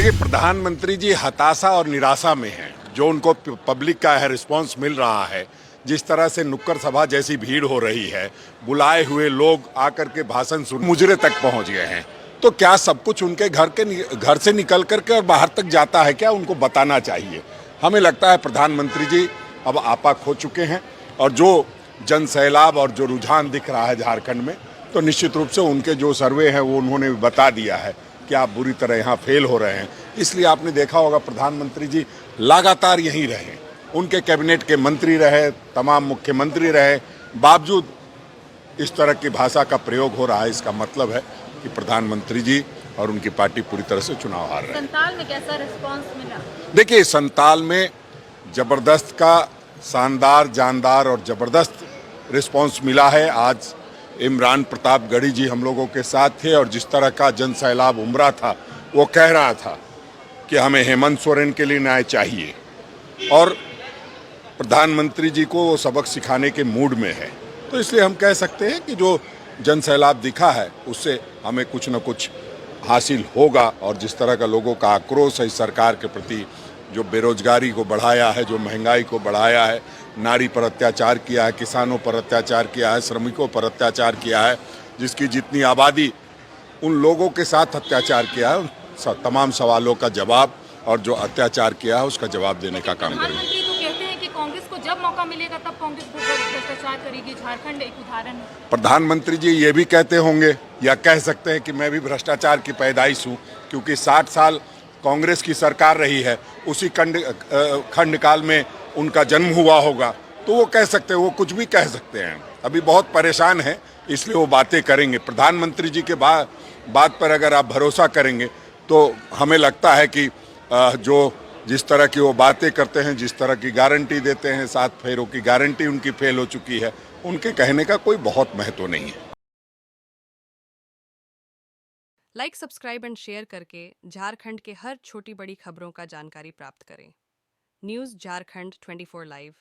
देखिए, प्रधानमंत्री जी हताशा और निराशा में हैं। जो उनको पब्लिक का है रिस्पांस मिल रहा है, जिस तरह से नुक्कड़ सभा जैसी भीड़ हो रही है, बुलाए हुए लोग आकर के भाषण सुन मुजरे तक पहुंच गए हैं। तो क्या सब कुछ उनके घर से निकल करके और बाहर तक जाता है क्या? उनको बताना चाहिए। हमें लगता है प्रधानमंत्री जी अब आपा खो चुके हैं, और जो जन सैलाब और जो रुझान दिख रहा है झारखंड में, तो निश्चित रूप से उनके जो सर्वे हैं वो उन्होंने बता दिया है कि आप बुरी तरह यहाँ फेल हो रहे हैं। इसलिए आपने देखा होगा प्रधानमंत्री जी लगातार यहीं रहे, उनके कैबिनेट के मंत्री रहे, तमाम मुख्यमंत्री रहे, बावजूद इस तरह की भाषा का प्रयोग हो रहा है। इसका मतलब है कि प्रधानमंत्री जी और उनकी पार्टी पूरी तरह से चुनाव हार रहे हैं। संताल में कैसा रिस्पांस मिला? देखिए, संताल में जबरदस्त का शानदार, जानदार और जबरदस्त रिस्पांस मिला है। आज इमरान प्रतापगढ़ी जी हम लोगों के साथ थे, और जिस तरह का जन सैलाब उमड़ा था, वो कह रहा था कि हमें हेमंत सोरेन के लिए न्याय चाहिए, और प्रधानमंत्री जी को वो सबक सिखाने के मूड में है। तो इसलिए हम कह सकते हैं कि जो जन सैलाब दिखा है उससे हमें कुछ न कुछ हासिल होगा। और जिस तरह का लोगों का आक्रोश है इस सरकार के प्रति, जो बेरोजगारी को बढ़ाया है, जो महंगाई को बढ़ाया है, नारी पर अत्याचार किया है, किसानों पर अत्याचार किया है, श्रमिकों पर अत्याचार किया है, जिसकी जितनी आबादी उन लोगों के साथ अत्याचार किया है, उन तमाम सवालों का जवाब, और जो अत्याचार किया है उसका जवाब देने का काम करेंगे। प्रधानमंत्री तो कहते हैं कि कांग्रेस को जब मौका मिलेगा तब कांग्रेस भ्रष्टाचार करेगी। झारखंड एक उदाहरण है। प्रधानमंत्री जी ये भी कहते होंगे, या कह सकते हैं कि मैं भी भ्रष्टाचार की पैदाइश हूँ, क्योंकि 60 साल कांग्रेस की सरकार रही है, उसी खंड काल में उनका जन्म हुआ होगा। तो वो कह सकते हैं, वो कुछ भी कह सकते हैं। अभी बहुत परेशान है, इसलिए वो बातें करेंगे। प्रधानमंत्री जी के बात पर अगर आप भरोसा करेंगे तो हमें लगता है कि जो जिस तरह की वो बातें करते हैं, जिस तरह की गारंटी देते हैं, 7 फेरों की गारंटी उनकी फेल हो चुकी है, उनके कहने का कोई बहुत महत्व नहीं है। लाइक, सब्सक्राइब एंड शेयर करके झारखंड के हर छोटी बड़ी खबरों का जानकारी प्राप्त करें। News Jharkhand 24 live.